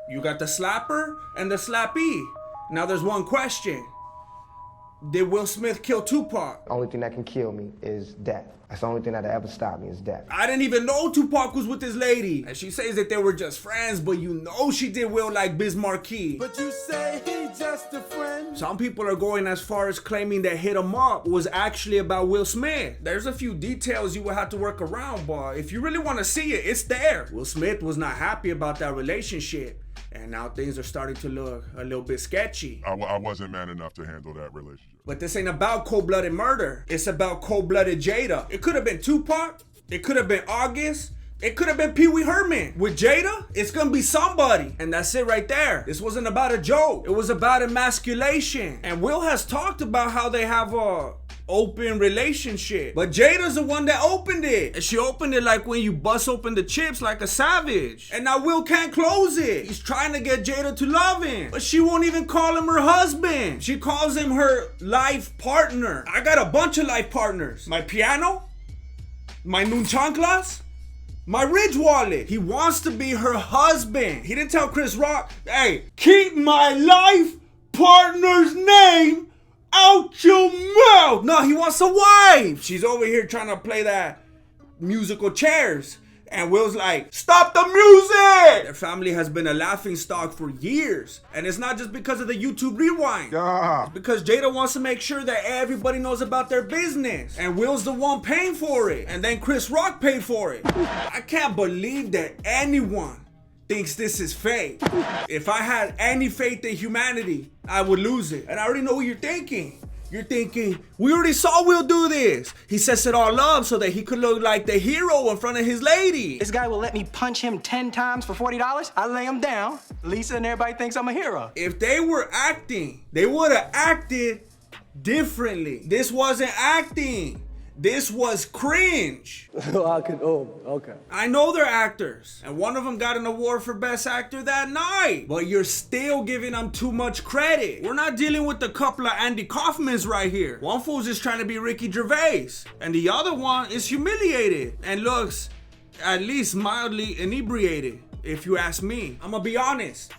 You got the slapper and the slappee. Now there's one question. Did Will Smith kill Tupac? The only thing that can kill me is death. That's the only thing that'll ever stop me is death. I didn't even know Tupac was with this lady. And she says that they were just friends, but you know she did Will like Biz Markie. But you say he's just a friend. Some people are going as far as claiming that Hit 'Em Up was actually about Will Smith. There's a few details you will have to work around, but if you really want to see it, it's there. Will Smith was not happy about that relationship. And now things are starting to look a little bit sketchy. I wasn't man enough to handle that relationship. But this ain't about cold-blooded murder. It's about cold-blooded Jada. It could have been Tupac. It could have been August. It could have been Pee Wee Herman. With Jada, it's gonna be somebody. And that's it right there. This wasn't about a joke. It was about emasculation. And Will has talked about how they have a open relationship. But Jada's the one that opened it. And she opened it like when you bust open the chips like a savage. And now Will can't close it. He's trying to get Jada to love him. But she won't even call him her husband. She calls him her life partner. I got a bunch of life partners. My piano, my nunchanclas, my Ridge wallet. He wants to be her husband. He didn't tell Chris Rock, hey, keep my life partner's name out your mouth. No, he wants a wife. She's over here trying to play that musical chairs. And Will's like, stop the music! Their family has been a laughingstock for years. And it's not just because of the YouTube rewind. It's because Jada wants to make sure that everybody knows about their business. And Will's the one paying for it. And then Chris Rock paid for it. I can't believe that anyone thinks this is fake. If I had any faith in humanity, I would lose it. And I already know what you're thinking. You're thinking, we already saw Will do this. He sets it all up so that he could look like the hero in front of his lady. This guy will let me punch him 10 times for $40. I lay him down. Lisa and everybody thinks I'm a hero. If they were acting, they would have acted differently. This wasn't acting. This was cringe. Okay. I know they're actors, and one of them got an award for Best Actor that night, but you're still giving them too much credit. We're not dealing with a couple of Andy Kaufmans right here. One fool's just trying to be Ricky Gervais, and the other one is humiliated and looks at least mildly inebriated, if you ask me. I'm gonna be honest.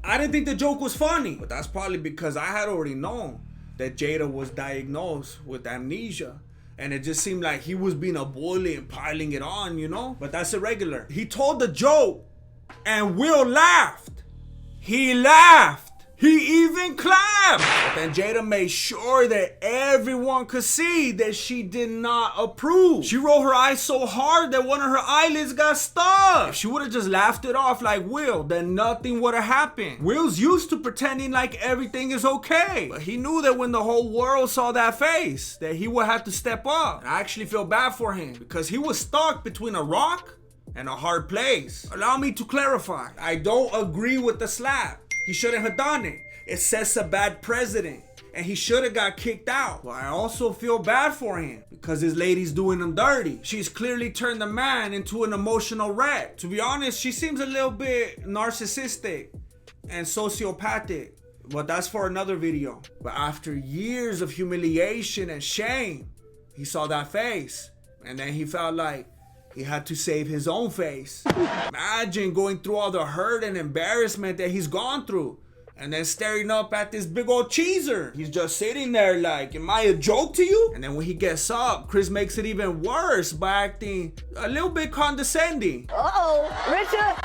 I didn't think the joke was funny, but that's probably because I had already known that Jada was diagnosed with amnesia. And it just seemed like he was being a bully and piling it on, you know? But that's irregular. He told the joke and Will laughed. He laughed. He even clapped. But then Jada made sure that everyone could see that she did not approve. She rolled her eyes so hard that one of her eyelids got stuck. If she would have just laughed it off like Will, then nothing would have happened. Will's used to pretending like everything is okay. But he knew that when the whole world saw that face, that he would have to step up. And I actually feel bad for him because he was stuck between a rock and a hard place. Allow me to clarify. I don't agree with the slap. He shouldn't have done it. It sets a bad precedent. And he should have got kicked out. But I also feel bad for him because his lady's doing him dirty. She's clearly turned the man into an emotional wreck. To be honest, she seems a little bit narcissistic and sociopathic. But that's for another video. But after years of humiliation and shame, he saw that face. And then he felt like he had to save his own face. Imagine going through all the hurt and embarrassment that he's gone through and then staring up at this big old cheeser. He's just sitting there like, am I a joke to you? And then when he gets up, Chris makes it even worse by acting a little bit condescending. Richard!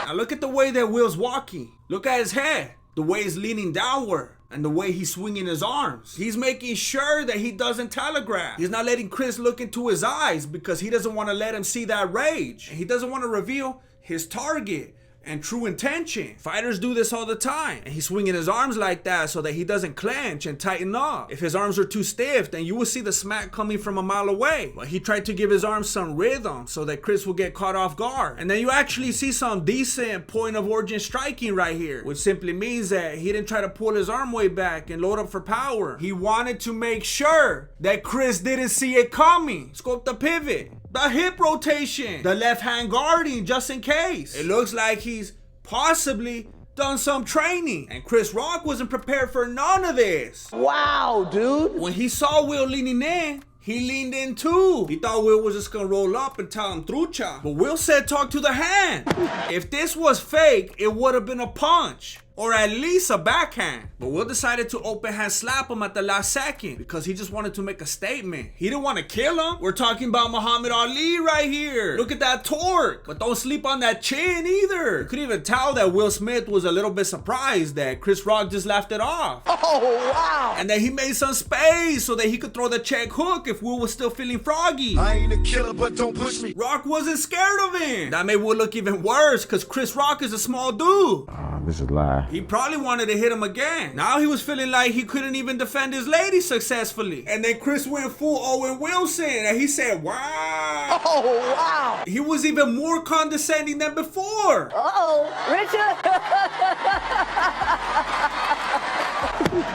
Now look at the way that Will's walking. Look at his head. The way he's leaning downward. And the way he's swinging his arms. He's making sure that he doesn't telegraph. He's not letting Chris look into his eyes because he doesn't want to let him see that rage. And he doesn't want to reveal his target and true intention. Fighters do this all the time. And he's swinging his arms like that so that he doesn't clench and tighten up. If his arms are too stiff, then you will see the smack coming from a mile away. But he tried to give his arms some rhythm so that Chris will get caught off guard. And then you actually see some decent point of origin striking right here, which simply means that he didn't try to pull his arm way back and load up for power. He wanted to make sure that Chris didn't see it coming. Scope the pivot, the hip rotation, the left hand guarding just in case. It looks like he's possibly done some training. And Chris Rock wasn't prepared for none of this. Wow, dude. When he saw Will leaning in, He leaned in too. He thought Will was just gonna roll up and tell him trucha. But Will said talk to the hand. If this was fake, it would have been a punch. Or at least a backhand. But Will decided to open hand slap him at the last second because he just wanted to make a statement. He didn't want to kill him. We're talking about Muhammad Ali right here. Look at that torque. But don't sleep on that chin either. You could even tell that Will Smith was a little bit surprised that Chris Rock just laughed it off. Oh, wow. And that he made some space so that he could throw the check hook if Will was still feeling froggy. I ain't a killer, but don't push me. Rock wasn't scared of him. That made Will look even worse because Chris Rock is a small dude. This is a lie. He probably wanted to hit him again. Now he was feeling like he couldn't even defend his lady successfully. And then Chris went full Owen Wilson and he said, wow. Oh, wow. He was even more condescending than before. Uh-oh, Richard.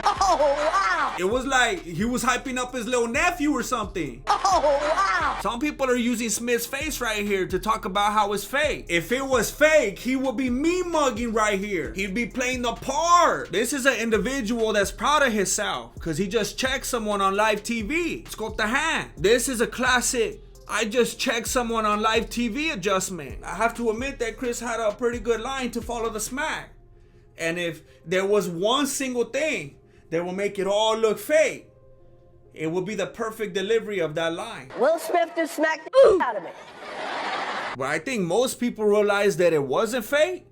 Oh, wow. It was like he was hyping up his little nephew or something. Oh, wow. Some people are using Smith's face right here to talk about how it's fake. If it was fake, he would be mean mugging right here. He'd be playing the part. This is an individual that's proud of himself because he just checked someone on live TV. It's called the hand. This is a classic I just checked someone on live TV adjustment. I have to admit that Chris had a pretty good line to follow the smack. And if there was one single thing that will make it all look fake, it would be the perfect delivery of that line. Will Smith just smacked the out of me. But I think most people realize that it wasn't fake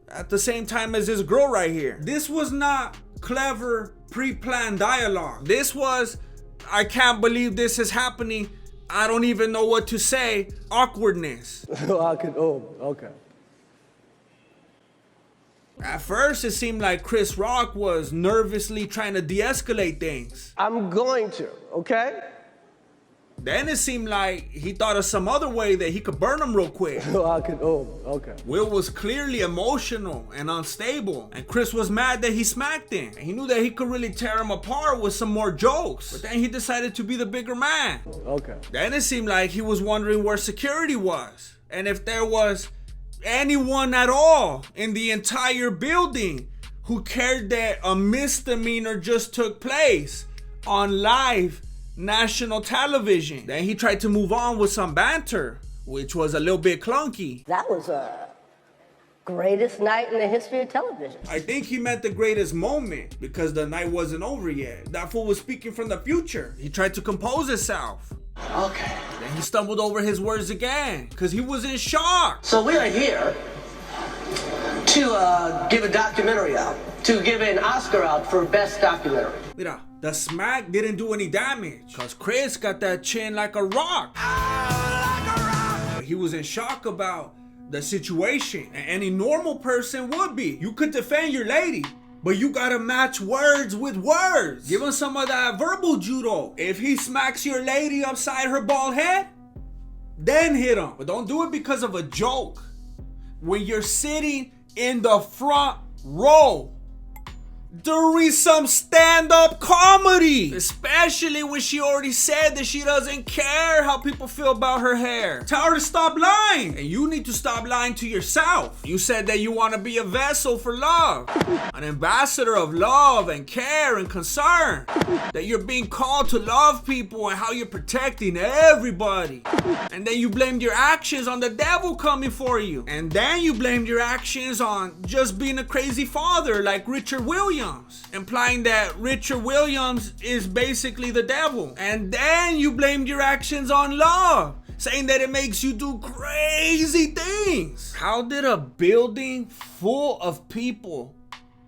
at the same time as this girl right here. This was not clever, pre-planned dialogue. This was, I can't believe this is happening. I don't even know what to say. Awkwardness. Okay. At first, it seemed like Chris Rock was nervously trying to de-escalate things. I'm going to, okay? Then it seemed like he thought of some other way that he could burn him real quick. Okay. Will was clearly emotional and unstable, and Chris was mad that he smacked him. And he knew that he could really tear him apart with some more jokes, but then he decided to be the bigger man. Okay. Then it seemed like he was wondering where security was, and if there was anyone at all in the entire building who cared that a misdemeanor just took place on live national television. Then he tried to move on with some banter, which was a little bit clunky. That was a greatest night in the history of television. I think he meant the greatest moment because the night wasn't over yet. That fool was speaking from the future. He tried to compose himself. Okay. Then he stumbled over his words again because he was in shock. So we are here to give a documentary out, to give an Oscar out for Best Documentary. Mira, the smack didn't do any damage because Chris got that chin like a rock. But he was in shock about the situation, and any normal person would be. You could defend your lady, but you gotta match words with words. Give him some of that verbal judo. If he smacks your lady upside her bald head, then hit him. But don't do it because of a joke. When you're sitting in the front row during some stand-up comedy, especially when she already said that she doesn't care how people feel about her hair. Tell her to stop lying, and you need to stop lying to yourself. You said that you want to be a vessel for love, an ambassador of love and care and concern, that you're being called to love people and how you're protecting everybody. And then you blamed your actions on the devil coming for you, and then you blamed your actions on just being a crazy father like Richard Williams, implying that Richard Williams is basically the devil. And then you blamed your actions on love, saying that it makes you do crazy things. How did a building full of people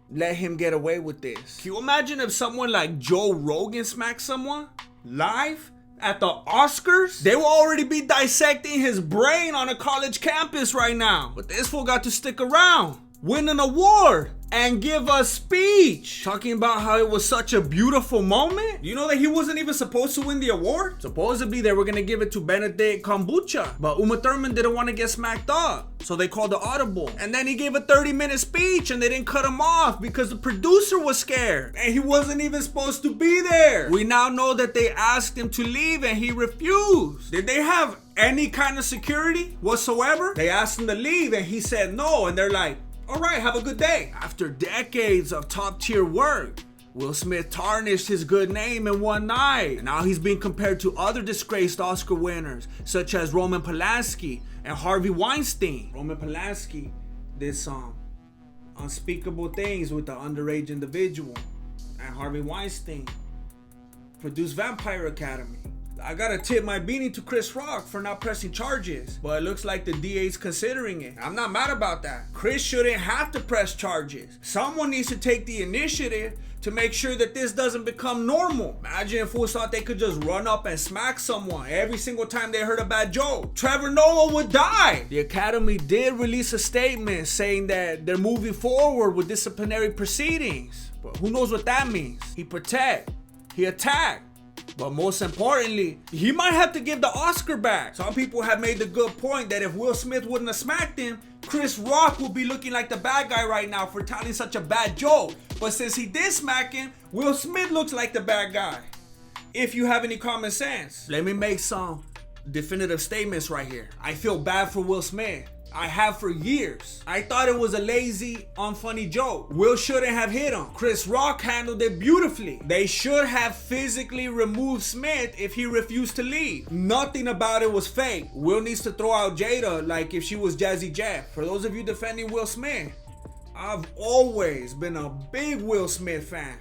let him get away with this? Can you imagine if someone like Joe Rogan smacked someone live at the Oscars? They will already be dissecting his brain on a college campus right now. But this fool got to stick around, win an award, and give a speech talking about how it was such a beautiful moment. You know that he wasn't even supposed to win the award? Supposedly they were gonna give it to Benedict Kombucha, but Uma Thurman didn't want to get smacked up, so they called the audible. And then he gave a 30-minute speech and they didn't cut him off because the producer was scared and he wasn't even supposed to be there. We now know that they asked him to leave and he refused. Did they have any kind of security whatsoever? They asked him to leave and he said no, and they're like, all right, have a good day. After decades of top tier work, Will Smith tarnished his good name in one night. And now he's being compared to other disgraced Oscar winners, such as Roman Polanski and Harvey Weinstein. Roman Polanski did some unspeakable things with the underage individual. And Harvey Weinstein produced Vampire Academy. I gotta tip my beanie to Chris Rock for not pressing charges, but it looks like the DA's considering it. I'm not mad about that. Chris shouldn't have to press charges. Someone needs to take the initiative to make sure that this doesn't become normal. Imagine if fools thought they could just run up and smack someone every single time they heard a bad joke. Trevor Noah would die. The Academy did release a statement saying that they're moving forward with disciplinary proceedings, but who knows what that means. He protect, he attack. But most importantly, he might have to give the Oscar back. Some people have made the good point that if Will Smith wouldn't have smacked him, Chris Rock would be looking like the bad guy right now for telling such a bad joke. But since he did smack him, Will Smith looks like the bad guy. If you have any common sense, let me make some definitive statements right here. I feel bad for Will Smith. I have for years. I thought it was a lazy, unfunny joke. Will shouldn't have hit him. Chris Rock handled it beautifully. They should have physically removed Smith if he refused to leave. Nothing about it was fake. Will needs to throw out Jada like if she was Jazzy Jeff. For those of you defending Will Smith, I've always been a big Will Smith fan.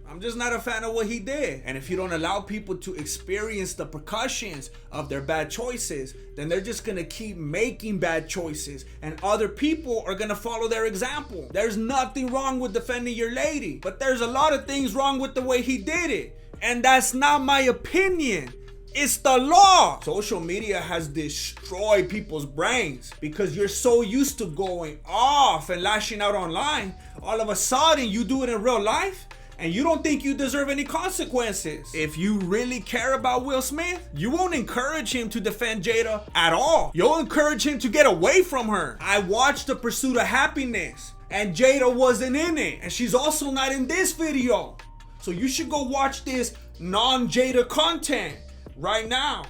I'm just not a fan of what he did. And if you don't allow people to experience the repercussions of their bad choices, then they're just gonna keep making bad choices and other people are gonna follow their example. There's nothing wrong with defending your lady, but there's a lot of things wrong with the way he did it. And that's not my opinion. It's the law. Social media has destroyed people's brains because you're so used to going off and lashing out online. All of a sudden you do it in real life and you don't think you deserve any consequences. If you really care about Will Smith, you won't encourage him to defend Jada at all. You'll encourage him to get away from her. I watched The Pursuit of Happiness and Jada wasn't in it, and she's also not in this video. So you should go watch this non-Jada content right now.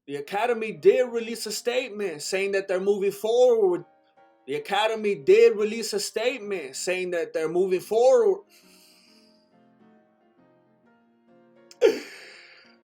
The Academy did release a statement saying that they're moving forward. The Academy did release a statement saying that they're moving forward.